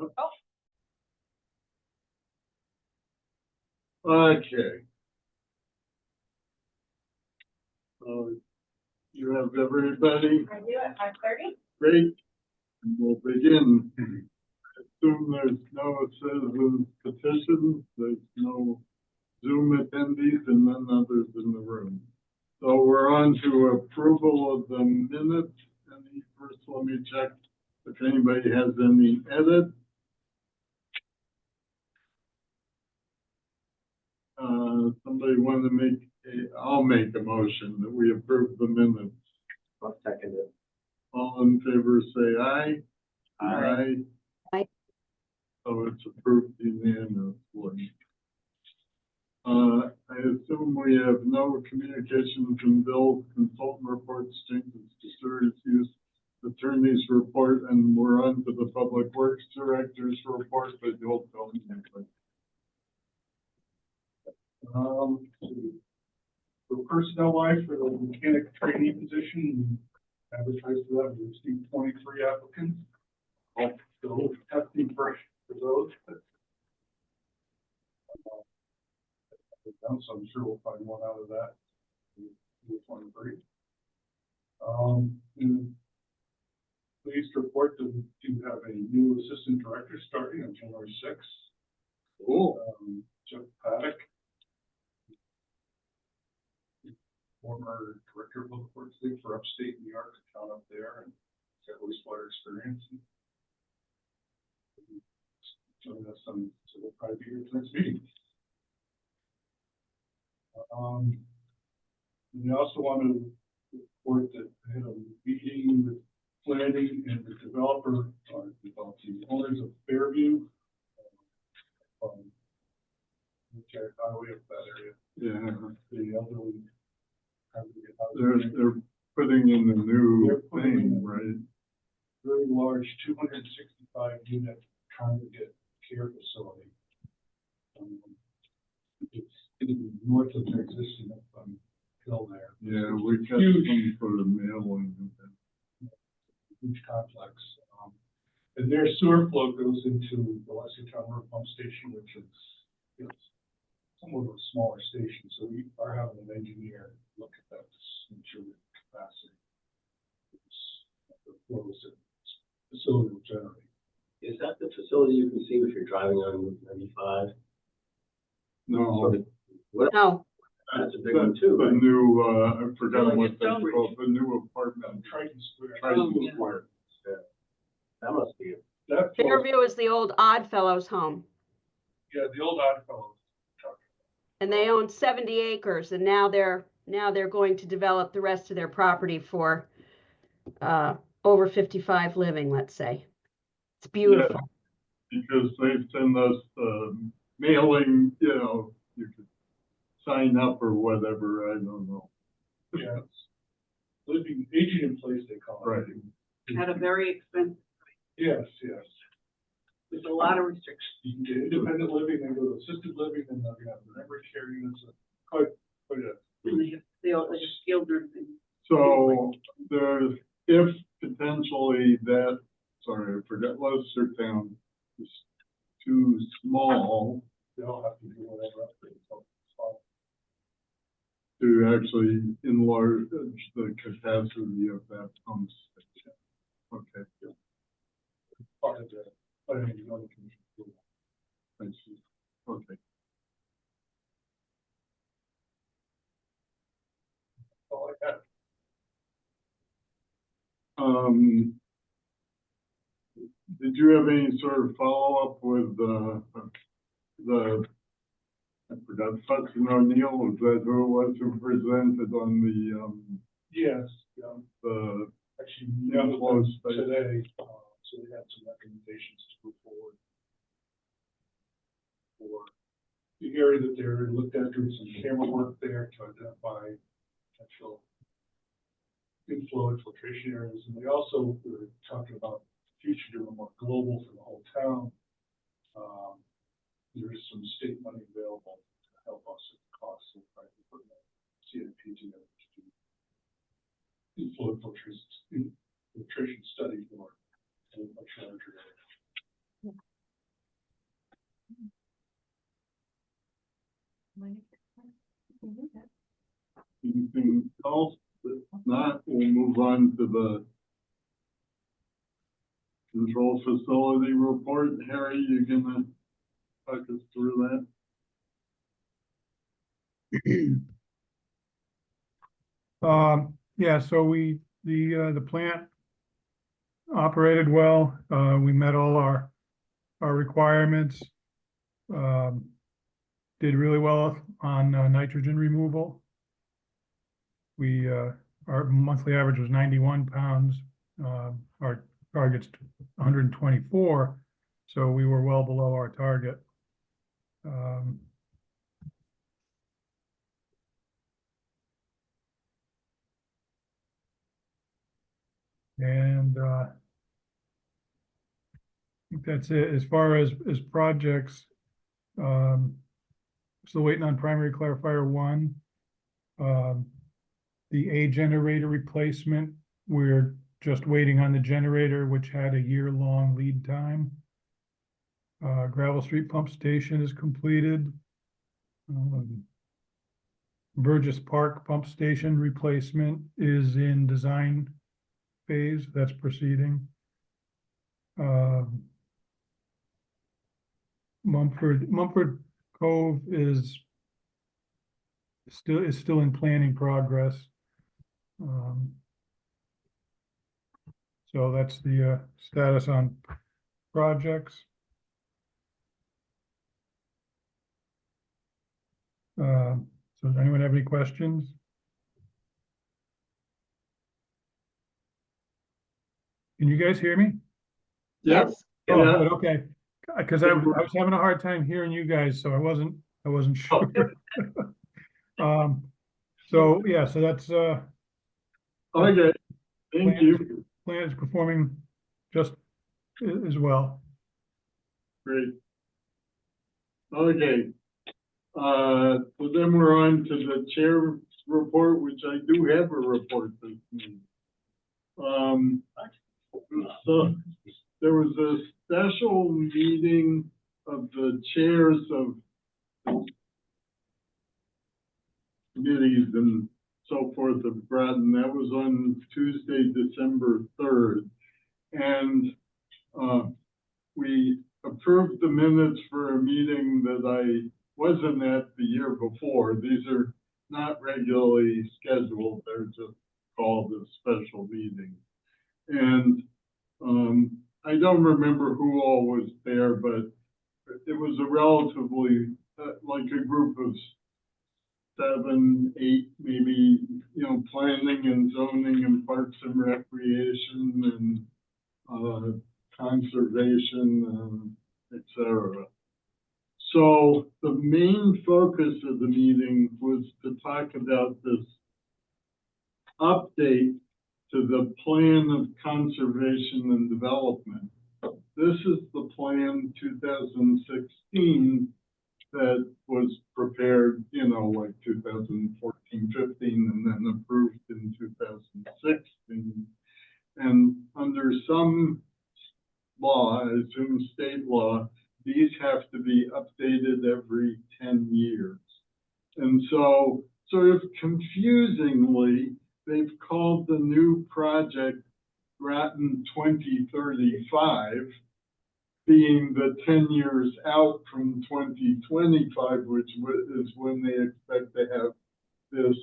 Oh. Okay. You have everybody? I do at 5:30. Great. And we'll begin. Assume there's no citizens petitions, there's no Zoom attendees, and none others in the room. So we're on to approval of the minutes. First, let me check if anybody has any edits. Somebody want to make I'll make a motion that we approve the minutes. I'll second it. All in favor say aye. Aye. Aye. So it's approved unanimously. I assume we have no communications and bills, consultant reports, changes to service use, attorney's report, and we're on to the Public Works Director's report, but you'll tell me next. For personnel wise, for the mechanic trainee position, advertised for that, we received 23 applicants. So testing for those. So I'm sure we'll find one out of that. 23. Pleased to report that we do have a new assistant director starting on January 6th. Cool. Jeff Paddock, former director of public works league for upstate New York, town up there, and got wastewater experience. Join us on, so we'll probably be here for the next meeting. We also want to report that I had a meeting with planning and the developer, or the owners of Fairview. Highway up that area. Yeah. The elderly. They're putting in the new thing, right? Very large 265 unit congregate care facility. It's going to be north of their existing hill there. Yeah, we got Huge. some sort of mailing. Huge complex. And their sewer flow goes into the Lexington River Pump Station, which is, you know, somewhat of a smaller station. So we are having an engineer look at that to ensure the capacity. The flows that the facility will generate. Is that the facility you can see if you're driving on 95? No, What? No, That's a big one too, the right? new, I forgot Like what a that's Stonebridge. called, the new apartment. Triton Square. Triton yeah. Square. That must be it. That flow, Fairview is the old Oddfellows home, yeah, the old Oddfellows. and they own 70 acres, and now they're going to develop the rest of their property for over 55 living, let's say. It's beautiful. Yeah, because they send us mailing, you know, you could sign up or whatever, I don't know. Yeah, it's living, aging in place, they call it. Right. At a very expensive, Yes, yes. with a lot of restrictions. You can get independent living, then go to assisted living, and then you have memory care units. Quite a. The skilled nursing. So there's, if potentially that, sorry, I forgot, Lestertown is too small They all have to do whatever upgrades. to actually enlarge the capacity of that pump station. Okay, yeah, Part of the planning and zoning commission. I see. Okay. All I have. Did you have any sort of follow-up with I forgot, Hudson O'Neill, was that who it was who presented on the, Yes, yeah. the Actually, yeah, Close space. today, so we had some recommendations to move forward. For the area that they're looked at, doing some camera work there to identify potential inflow infiltration areas. And we also were talking about the future doing more global for the whole town. There's some state money available to help us with the costs of putting the CNP together to do inflow infiltration study for a much larger area. Anything else? If not, we'll move on to the control facility report. Harry, you gonna talk us through that? Yeah, so the plant operated well. We met all our requirements. Did really well on nitrogen removal. Our monthly average was 91 pounds. Our target's 124, so we were well below our target. I think that's it. As far as projects, still waiting on primary clarifier 1. The A generator replacement, we're just waiting on the generator, which had a year-long lead time. Gravel Street Pump Station is completed. Burgess Park Pump Station replacement is in design phase. That's proceeding. Mumford Cove is still in planning progress. So that's the status on projects. So does anyone have any questions? Can you guys hear me? Yep. Oh, Yeah. good, okay. Because I was having a hard time hearing you guys, so I wasn't sure. So yeah, so that's Okay, thank you. Plan is performing just as well. Great. Okay. So then we're on to the chair's report, which I do have a report this meeting. So there was a special meeting of the chairs of committees and so forth of Groton. That was on Tuesday, December 3rd. And we approved the minutes for a meeting that I wasn't at the year before. These are not regularly scheduled. They're just called a special meeting. And I don't remember who all was there, but it was a relatively, like a group of 7, 8, maybe, planning and zoning and parks and recreation and conservation, etc. So the main focus of the meeting was to talk about this update to the plan of conservation and development. This is the plan 2016 that was prepared, like 2014, 15, and then approved in 2016. And under some law, I assume state law, these have to be updated every 10 years. And so, sort of confusingly, they've called the new project Groton 2035, being the 10 years out from 2025, which is when they expect to have this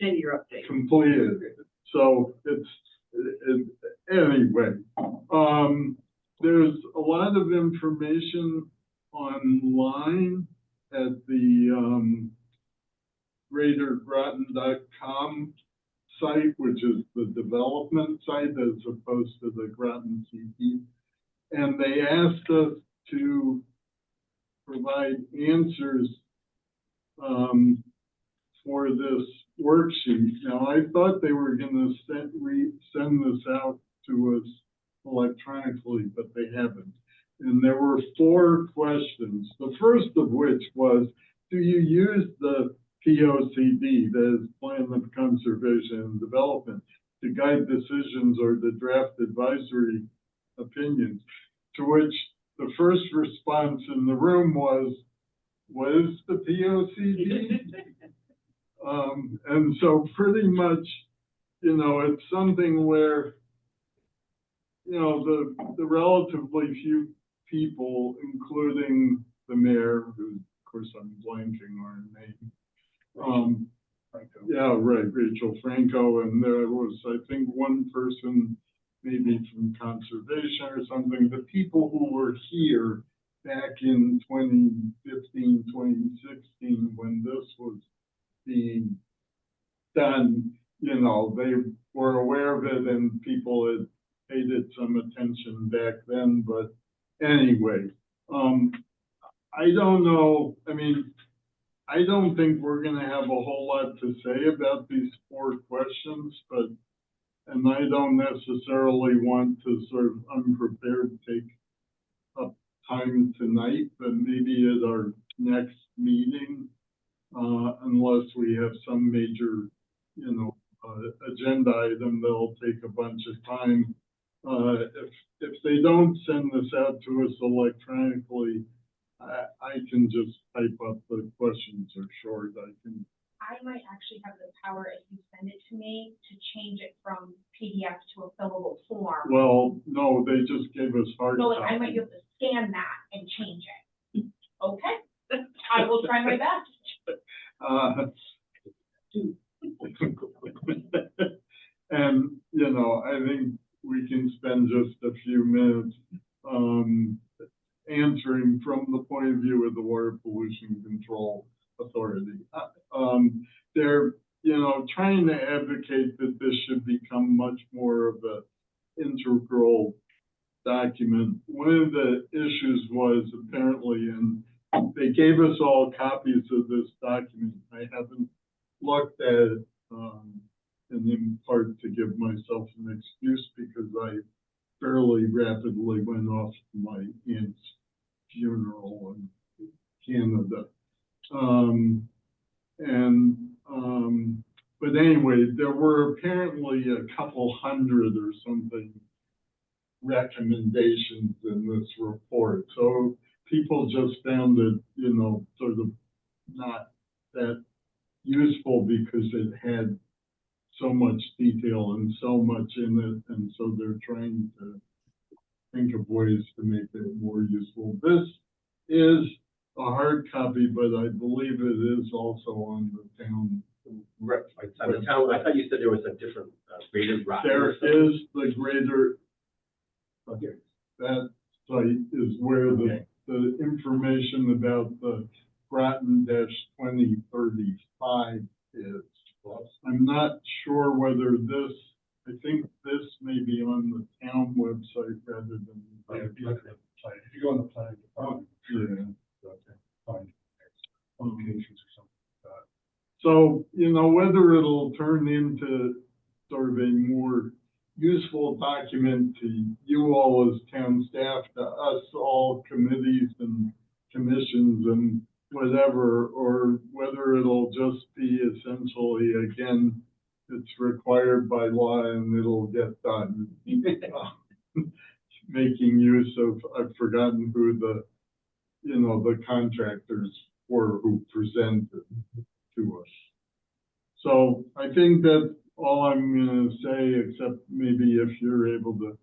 10-year update. completed. So anyway, there's a lot of information online at the greatergroton.com site, which is the development site as opposed to the Groton CP. And they asked us to provide answers for this worksheet. Now, I thought they were going to send this out to us electronically, but they haven't. And there were 4 questions. The first of which was, do you use the POCD, that is Plan of Conservation and Development, to guide decisions or to draft advisory opinions? To which the first response in the room was, what is the POCD? And so pretty much, you know, it's something where, you know, the relatively few people, including the mayor, who, of course, I'm blanking on her name. Yeah, right, Rachel Franco, and there was, I think, one person maybe from conservation or something. The people who were here back in 2015, 2016, when this was being done, you know, they were aware of it and people had paid it some attention back then. But anyway, I don't know. I mean, I don't think we're gonna have a whole lot to say about these 4 questions, but, and I don't necessarily want to sort of unprepared take up time tonight, but maybe at our next meeting, unless we have some major, you know, agenda item that'll take a bunch of time. If they don't send this out to us electronically, I can just type up the questions are short. I might actually have the power, if you send it to me, to change it from PDF to a fillable form. Well, no, they just gave us hard So like, I copy. might be able to scan that and change it. Okay, I will try my best. And, you know, I think we can spend just a few minutes, answering from the point of view of the Water Pollution Control Authority. They're, you know, trying to advocate that this should become much more of a integral document. One of the issues was apparently, and they gave us all copies of this document. I haven't looked at it, and in part to give myself an excuse because I fairly rapidly went off to my aunt's funeral in Canada. But anyway, there were apparently a couple hundred or something recommendations in this report. So people just found it, you know, sort of not that useful because it had so much detail and so much in it, and so they're trying to think of ways to make it more useful. This is a hard copy, but I believe it is also on the town. Right, on the town, I thought you said there was a different, graded rock. There is the greater, Oh, here. that site is where Okay. the information about the Groton 2035 is. I'm not sure whether this, I think this may be on the town website rather than. If you go on the planning department, Yeah. find locations or something like that. So, you know, whether it'll turn into sort of a more useful document to you all as town staff, to us all committees and commissions and whatever, or whether it'll just be essentially, again, it's required by law and it'll get done. Making use of, I've forgotten who the, you know, the contractors were who presented to us. So I think that's all I'm gonna say, except maybe if you're able to,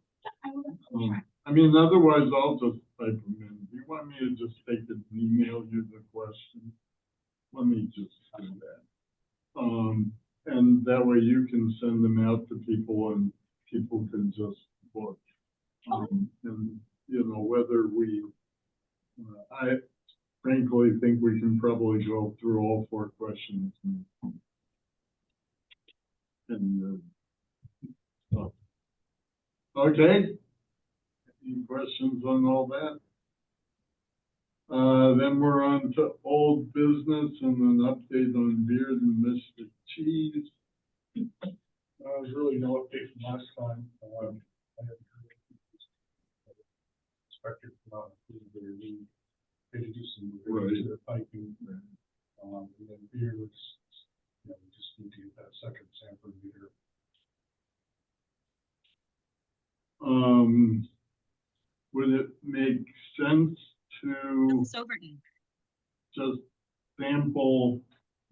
I mean, otherwise I'll just type them in. Do you want me to just take it and email you the question? Let me just do that. And that way you can send them out to people and people can just look. And, you know, whether we, I frankly think we can probably go through all 4 questions. Okay. Any questions on all that? Then we're on to old business and an update on Beard and Mystic Cheese. There's really no update from last time. I haven't heard inspector come out and do their need. They had to do some revisions to the piping. And then beer was, you know, we just need to get that second sample beer. Would it make sense to just sample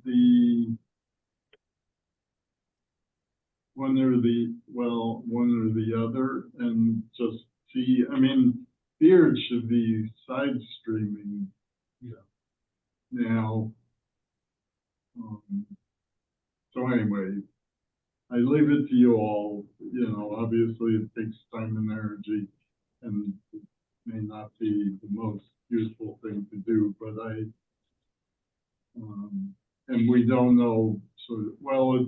the one or the other and just see, I mean, beard should be side streaming. Yeah. Now, so anyway, I leave it to you all, you know, obviously it takes time and energy and it may not be the most useful thing to do, but and we don't know, so, well, it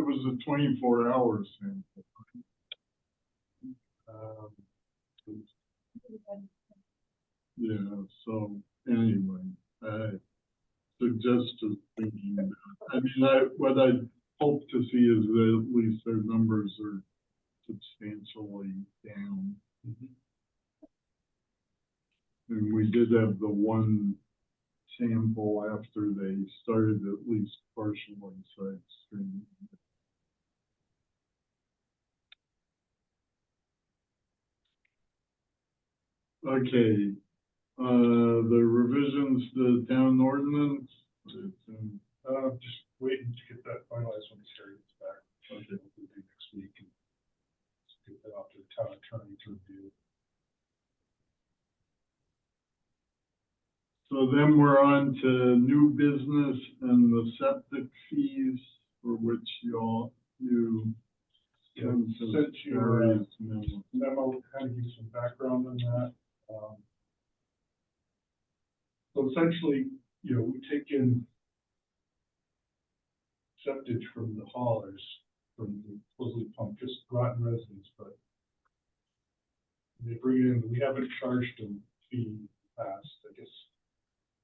was a 24-hour sample. Yeah, so anyway, I suggest just thinking about, I mean, what I hope to see is that at least their numbers are substantially down. And we did have the one sample after they started at least partially side streaming. Okay, the revisions to the town ordinance. Just waiting to get that finalized when Terry gets back. Okay, hopefully next week and get that off to the town attorney to review. So then we're on to new business and the septic fees for which you Yeah, sent sent you, various memos. memo, kind of give some background on that. So essentially, you know, we take in septic from the haulers, from the supposedly pump, just Groton residents, but they bring it in, we haven't charged them fee in the past, I guess.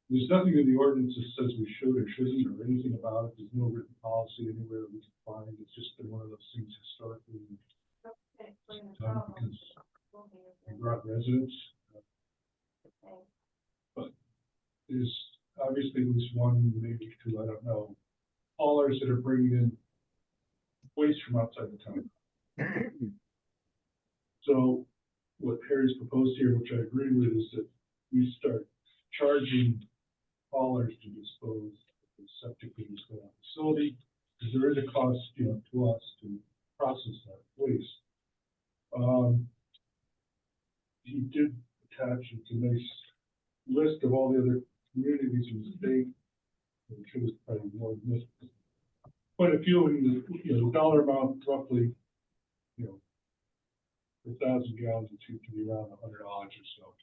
There's nothing in the ordinance that says we should or shouldn't or anything about it. There's no written policy anywhere that we can find. It's just been one of those things historically. Done because we brought residents. But there's obviously at least one, maybe two, I don't know, haulers that are bringing in waste from outside the town. So what Harry's proposed here, which I agree with, is that we start charging haulers to dispose of the septic that is going on the facility, because there is a cost, you know, to us to process that waste. He did attach a nice list of all the other communities in the state. I'm sure there's probably more than this. Quite a few in the, you know, dollar amount roughly, you know, 1,000 gallons it seems to be around $100 or so.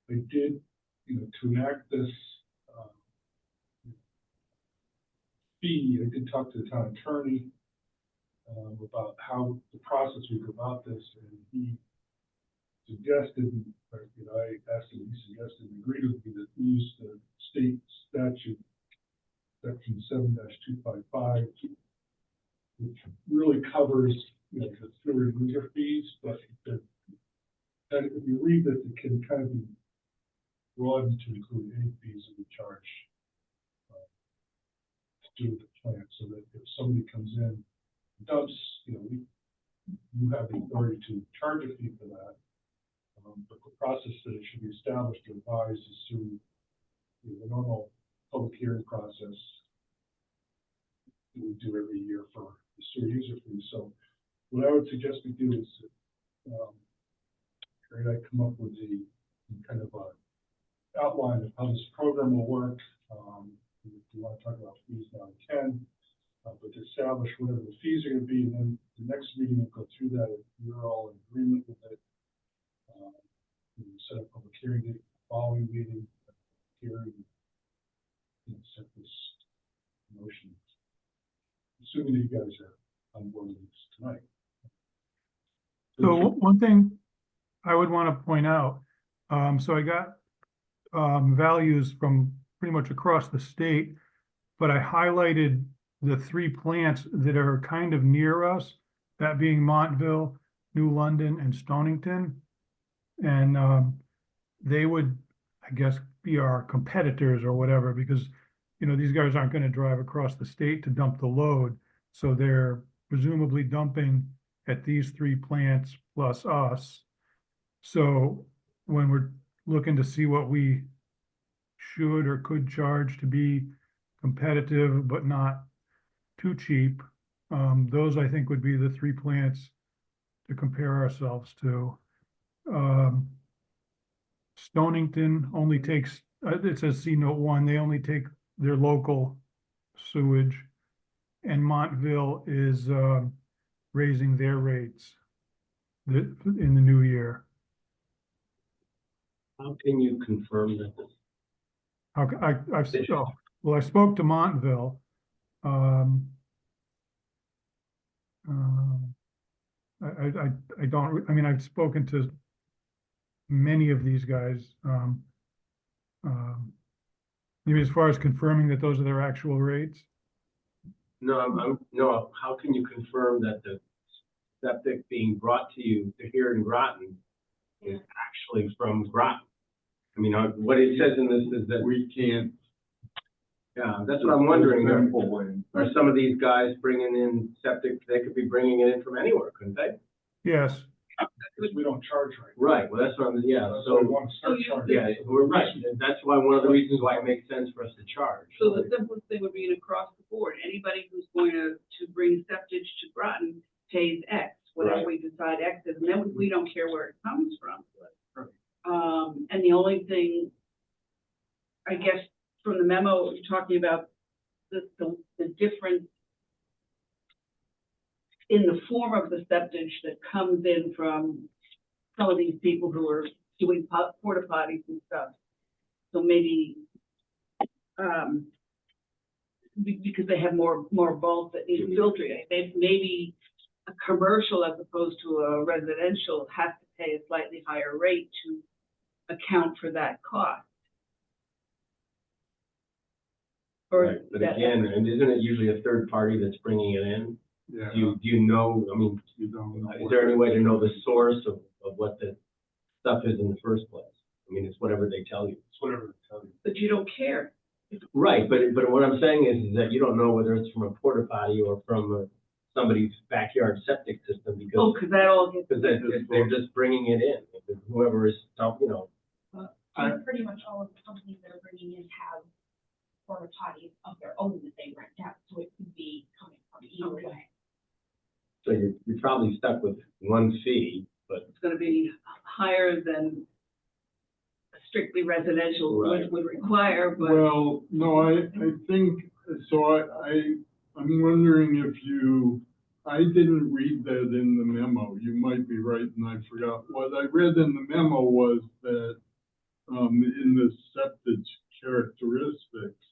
They did, you know, to enact this fee, I did talk to the town attorney about how the process would go about this, and he suggested, or, you know, I asked him, he suggested, and agreed with me that we use the state statute, section 7-255, which really covers, you know, the sewer and meter fees, but and if you read this, it can kind of be broadened to include any fees that we charge to do with the plant, so that if somebody comes in, dumps, you know, you have the authority to charge a fee for that. But the process that it should be established or advised is through the normal public hearing process that we do every year for the sewer user fee. So what I would suggest we do is, Harry and I come up with a kind of a outline of how this program will work. If you want to talk about fees now, we can, but to establish whatever the fees are going to be, and then the next meeting we'll go through that. If you're all in agreement with it, we'll set up a public hearing date, following meeting, hearing, and set this motion. Assuming that you guys are on board with this tonight. So one thing I would want to point out, so I got values from pretty much across the state, but I highlighted the 3 plants that are kind of near us, that being Montville, New London, and Stonington. And they would, I guess, be our competitors or whatever, because, you know, these guys aren't going to drive across the state to dump the load. So they're presumably dumping at these 3 plants plus us. So when we're looking to see what we should or could charge to be competitive, but not too cheap. Those I think would be the three plants to compare ourselves to. Stonington only takes, it says C note 1, they only take their local sewage. And Montville is raising their rates in the new year. How can you confirm that? How, well, I spoke to Montville. I don't, I mean, I've spoken to many of these guys. Maybe as far as confirming that those are their actual rates. No, how can you confirm that the septic being brought to you here in Groton is actually from Groton? I mean, what it says in this is that We can't. yeah, that's what I'm wondering. Simple way. Are some of these guys bringing in septic, they could be bringing it in from anywhere, couldn't they? Yes, Because we don't charge right. Right, well, that's what I'm, yeah, So we so, want to start So you- charging. yeah, we're right, and that's why, one of the reasons why it makes sense for us to charge. So the simplest thing would be an across the board. Anybody who's going to bring septic to Groton pays X, whatever Right. we decide X is, and then we don't care where it comes from. Right. And the only thing, I guess, from the memo, you're talking about the difference in the form of the septic that comes in from some of these people who are doing porta potties and stuff. So maybe, because they have more bulk that need filtering, maybe a commercial as opposed to a residential has to pay a slightly higher rate to account for that cost. Or Right, but that- again, and isn't it usually a third party that's bringing it in? Yeah. Do you know, I mean, You don't know. is there any way to know the source of what the stuff is in the first place? I mean, it's whatever they tell you. It's whatever they tell you. But you don't care. Right, but what I'm saying is that you don't know whether it's from a porta potty or from somebody's backyard septic system Oh, because because that all gets. they're just bringing it in. Whoever is, you know, Pretty much all of the companies that are bringing in have porta potties of their own that they rent out, so it could be coming from either Okay. way. so you're probably stuck with one fee, but It's gonna be higher than a strictly residential Right. would require, but. Well, no, I think, so I'm wondering if I didn't read that in the memo. You might be right and I forgot. What I read in the memo was that, in the septic characteristics,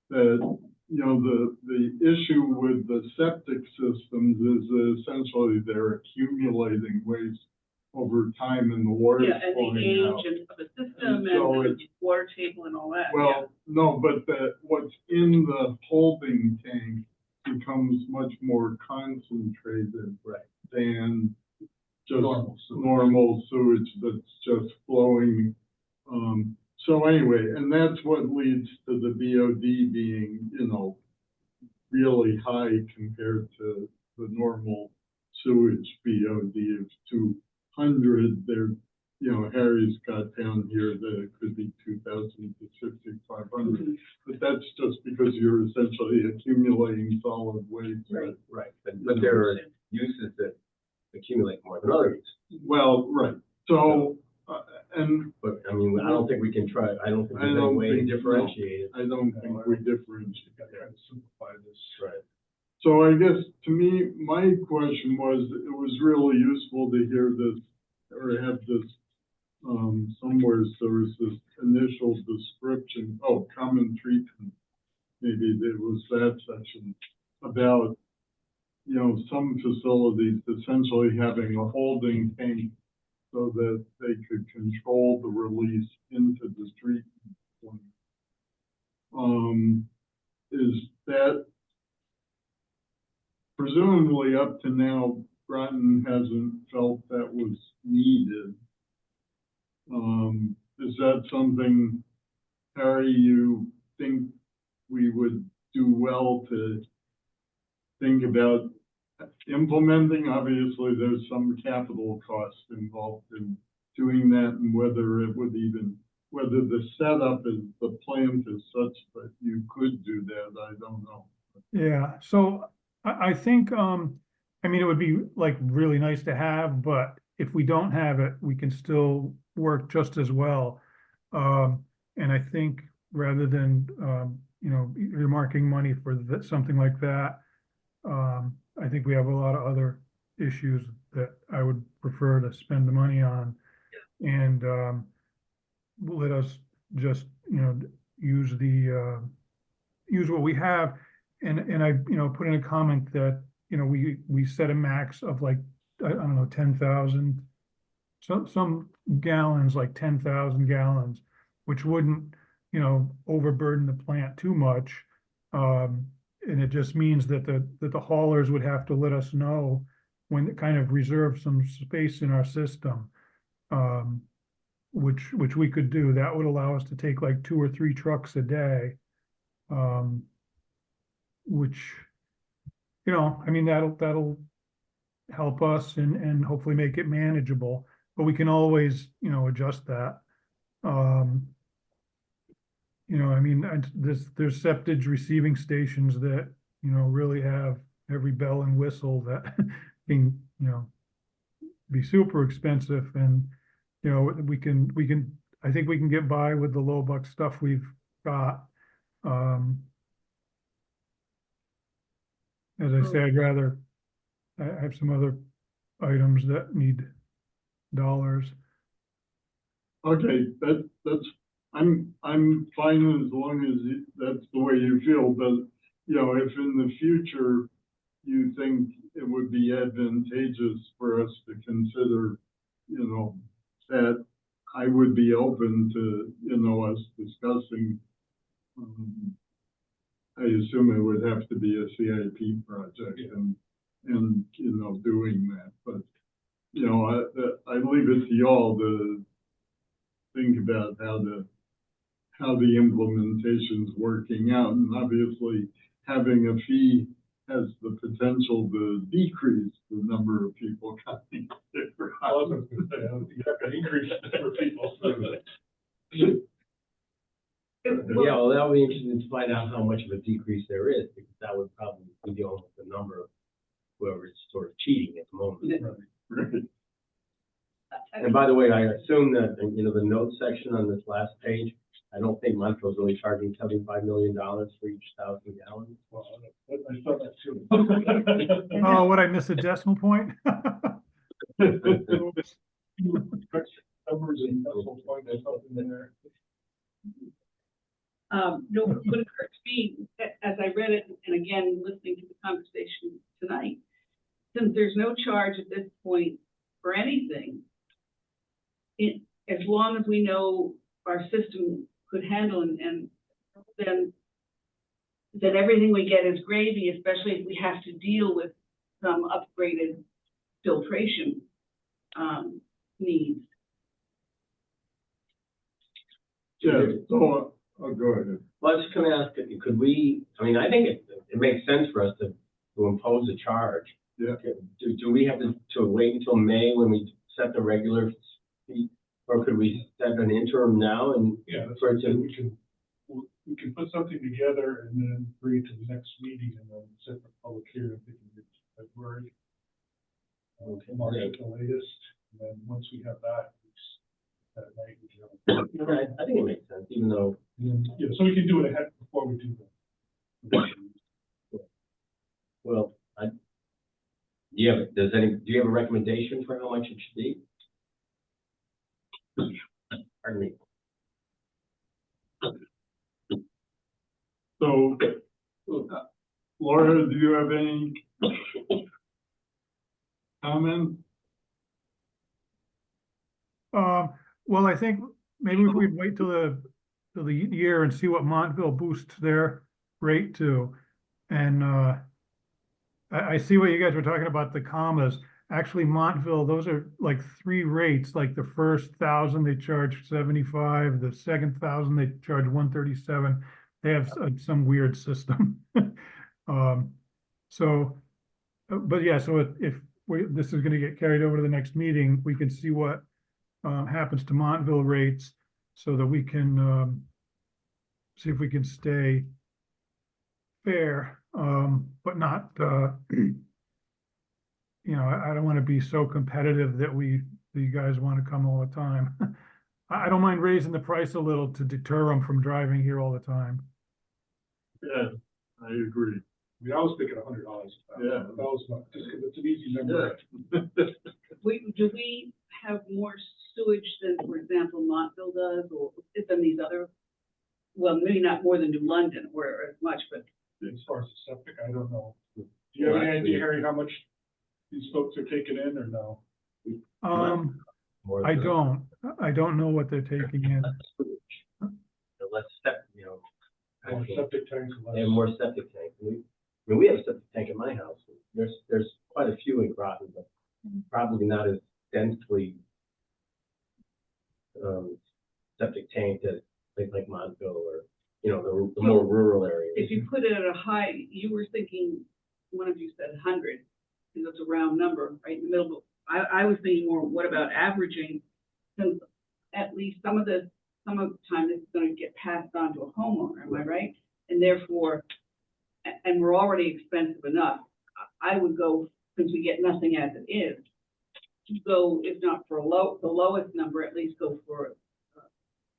that, you know, the issue with the septic systems is that essentially they're accumulating waste over time and the water's Yeah, and the flowing out. age of the system And so and the water table and all that, yeah. Well, no, but what's in the holding tank becomes much more concentrated. Right. Than just Normal sewage. normal sewage that's just flowing. So anyway, and that's what leads to the BOD being, you know, really high compared to the normal sewage BOD of 200. There, you know, Harry's got down here that it could be 2,000 to 6,500. But that's just because you're essentially accumulating solid waste. Right. right, but there are uses that accumulate more than others. Well, right. So, and But I mean, I don't think we can try, I don't think I there's any don't way to think- differentiate it. I don't think we differentiate. Gotta try to simplify this. Right. So I guess to me, my question was, it was really useful to hear this, or have this, somewhere, there was this initial description, common treatment. Maybe there was that section about, you know, some facilities essentially having a holding tank so that they could control the release into the treatment plant. Is that presumably up to now, Groton hasn't felt that was needed. Is that something, Harry, you think we would do well to think about implementing? Obviously, there's some capital cost involved in doing that and whether it would even whether the setup is, the plant is such that you could do that, I don't know. Yeah, so I think, I mean, it would be like really nice to have, but if we don't have it, we can still work just as well. And I think rather than, you know, earmarking money for that, something like that, I think we have a lot of other issues that I would prefer to spend the money on. And, let us just, you know, use the, use what we have. And I, you know, put in a comment that, you know, we set a max of like, I don't know, 10,000. Some gallons, like 10,000 gallons, which wouldn't, you know, overburden the plant too much. And it just means that the haulers would have to let us know when to kind of reserve some space in our system. Which we could do. That would allow us to take like 2 or 3 trucks a day. Which, you know, I mean, that'll help us and hopefully make it manageable, but we can always, you know, adjust that. You know, I mean, there's septage receiving stations that, you know, really have every bell and whistle that can, you know, be super expensive. And, you know, we can, I think we can get by with the low buck stuff we've got. As I say, I'd rather, I have some other items that need dollars. Okay, that's, I'm fine as long as that's the way you feel, but, you know, if in the future you think it would be advantageous for us to consider, you know, that, I would be open to, you know, us discussing. I assume it would have to be a CIP project and, you know, doing that, but, you know, I leave it to y'all to think about how the implementation's working out, and obviously having a fee has the potential to decrease the number of people coming. I was gonna say, you have to increase the number of people. Yeah, well, that'll be interesting to find out how much of a decrease there is, because that would probably be the almost the number of whoever's sort of cheating at the moment. Right. And by the way, I assume that, you know, the notes section on this last page, I don't think Montrose really charging $75 million for each 1,000 gallons. Well, I thought that too. Oh, what, I missed a decimal point? Numbers and decimal point, there's something in there. No, what occurred to me, as I read it, and again, listening to the conversation tonight, since there's no charge at this point for anything, as long as we know our system could handle and then everything we get is gravy, especially if we have to deal with some upgraded filtration needs. Yeah, so, oh, go ahead. Well, I was just gonna ask, could we, I mean, I think it makes sense for us to impose a charge. Yeah. Do we have to wait until May when we set the regular fee? Or could we set an interim now and? Yeah, that's for what it to- we can put something together and then bring it to the next meeting and then set the public hearing, thinking it's February. March at the latest, and then once we have that, that night we can. Okay, I think it makes sense, even though. Yeah, so we can do it ahead before we do that. Well, do you have a recommendation for how much it should be? Pardon me. So, Laura, do you have any comment? Well, I think maybe if we'd wait till the year and see what Montville boosts their rate to. And, I see what you guys were talking about, the commas. Actually, Montville, those are like 3 rates, like the first 1,000, they charge 75, the second 1,000, they charge 137. They have some weird system. So, but yeah, so if this is gonna get carried over to the next meeting, we can see what happens to Montville rates. so that we can, see if we can stay fair, but not, you know, I don't want to be so competitive that that you guys want to come all the time. I don't mind raising the price a little to deter them from driving here all the time. Yeah, I agree. I mean, I was thinking $100. Yeah. That was my, just because it's an easy number. Yeah. Do we have more sewage than, for example, Montville does, or than these other? Well, maybe not more than New London, or as much, but As far as the septic, I don't know. Do you have any idea, Harry, how much these folks are taking in or no? More I than- don't know what they're taking in. The less step, you know. Or actually, septic tanks? They have more septic tanks. I mean, we have a septic tank in my house. There's quite a few in Groton, but probably not as densely septic tanked as places like Montville or, you know, the more rural areas. if you put it at a high, you were thinking, one of you said 100, because it's a round number, right in the middle. I was thinking more, what about averaging? Since at least some of the time it's gonna get passed on to a homeowner, am I right? And therefore, and we're already expensive enough, I would go, since we get nothing as it is, go, if not for the lowest number, at least go for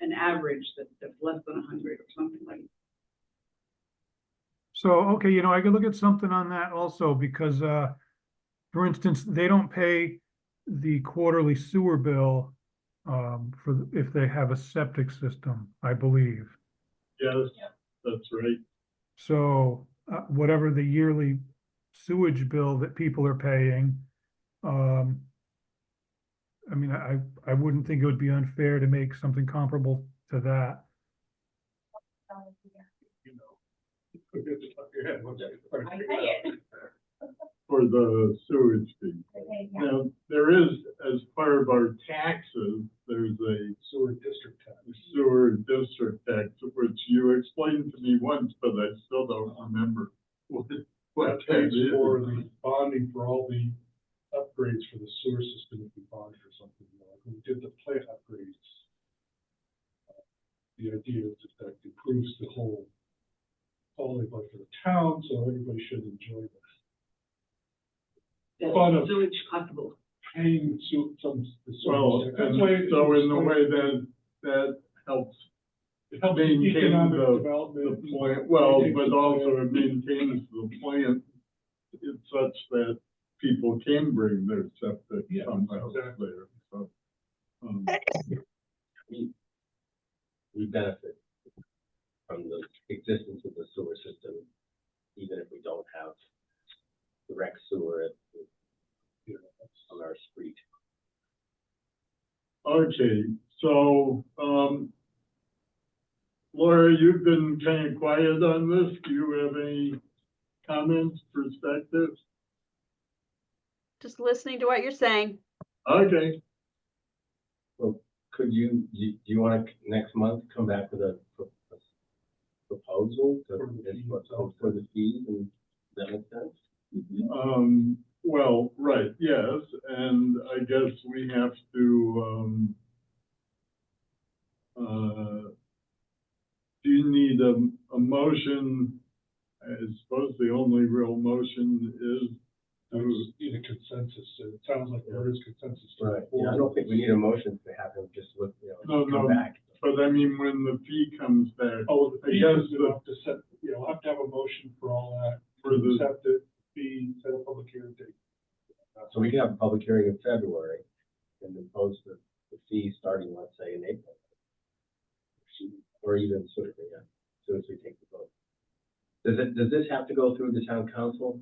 an average that's less than 100 or something like. So, okay, you know, I could look at something on that also because, for instance, they don't pay the quarterly sewer bill if they have a septic system, I believe. Yes, that's right. So, whatever the yearly sewage bill that people are paying, I mean, I wouldn't think it would be unfair to make something comparable to that. You know, could be at the top of your head. What's it? I say it. For the sewage fee. Okay, yeah. Now, there is, as part of our taxes, there's a Sewer district tax. sewer district tax, which you explained to me once, but I still don't remember what That that pays is. for the bonding for all the upgrades for the sewer system if we bond for something. You know, like when we did the plant upgrades. The idea is that improves the whole quality of life for the town, so everybody should enjoy this. Fun of Sewage possible. paying some. Well, and so in the way that helps It helps maintain economic the development. plant, well, maintains but the also plant. it maintains the plant. It's such that people can bring their septic Yeah, somehow exactly. there, so. We benefit from the existence of the sewer system, even if we don't have direct sewer on our street. Okay, so, Laura, you've been kind of quiet on this. Do you have any comments, perspectives? Just listening to what you're saying. Okay, Well, do you want to next month come back with a proposal for the fees, and does that make sense? well, right, yes, and I guess we have to, do you need a motion? I suppose the only real motion is I just need a consensus. It sounds like there is consensus. Right, yeah, I don't think we need a motion to have them just look, you know, No, come back. but I mean, when the fee comes back, Oh, the I fee guess is, we'll have to set, you know, we'll have to have a motion for all that. for the, Accept it, fee, set a public hearing date. So we can have a public hearing in February and then post the fee starting, let's say, in April. Or even sooner, yeah, as soon as we take the vote. Does this have to go through the town council?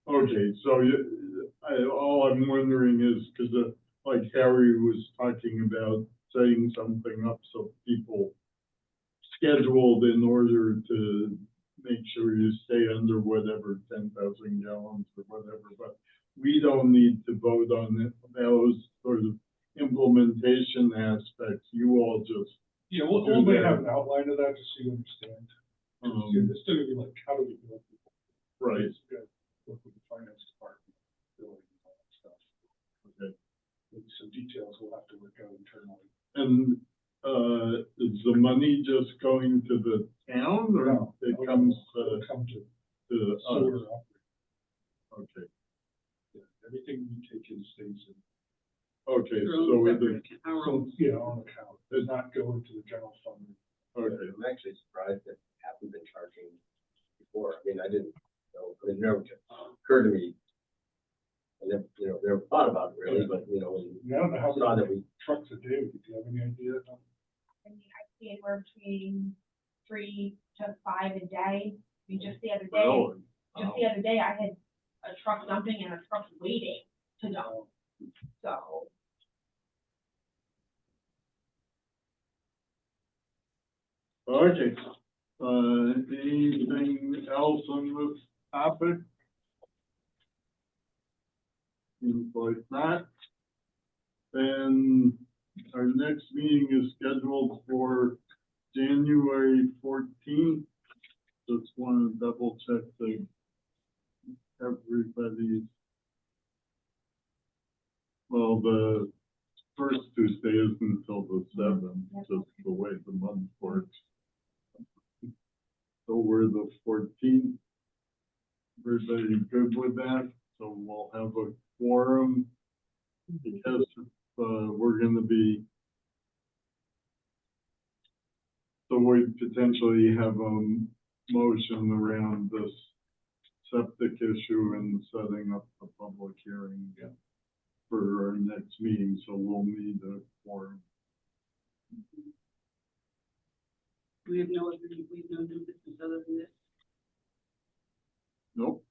okay, so all I'm wondering is, because like Harry was talking about setting something up so people scheduled in order to make sure you stay under whatever 10,000 gallons or whatever, but we don't need to vote on it, those sort of implementation aspects. You all just, Yeah, we'll may have an outline of that just so you understand. It's still gonna be like, how do we do it? right. It's good. Work with the finance the details we'll have to work out internally. And, is the money just going to the town or No, it no, comes, it'll come to to sewer us? operator. Okay, Yeah, everything we take in stays in. okay, Their so own it separate is, our So, own. yeah, on account, does not go into the general fund. okay, I'm actually surprised that we haven't been charging before. I mean, I didn't know, it never occurred to me. I never, never thought about it really, but, when I don't know how saw that many trucks a day, do you have any idea? I mean, I see anywhere between 3 to 5 a day. I mean, just the other day, really? I had a truck dumping and a truck waiting to dump, so. Okay, anything else on this topic? Seems like not. Then our next meeting is scheduled for January 14th. Just want to double check that everybody's, well, the first Tuesday isn't until the 7th, just the way the month works. So we're the 14th. Everybody good with that? So we'll have a quorum. Because, we're gonna be, so we potentially have a motion around this septic issue and setting up the public hearing for our next meeting, so we'll need a quorum. We have no new business other than this. Nope.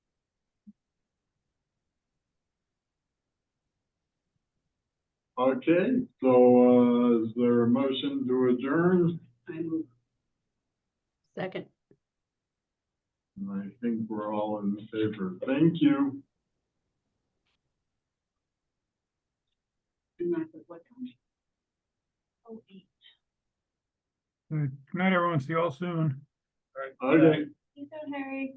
Okay, so, is there a motion to adjourn? I move. Second. And I think we're all in favor. Thank you. And that's at what time? Oh, 8. Good night, everyone. See you all soon. Okay. See you soon, Harry.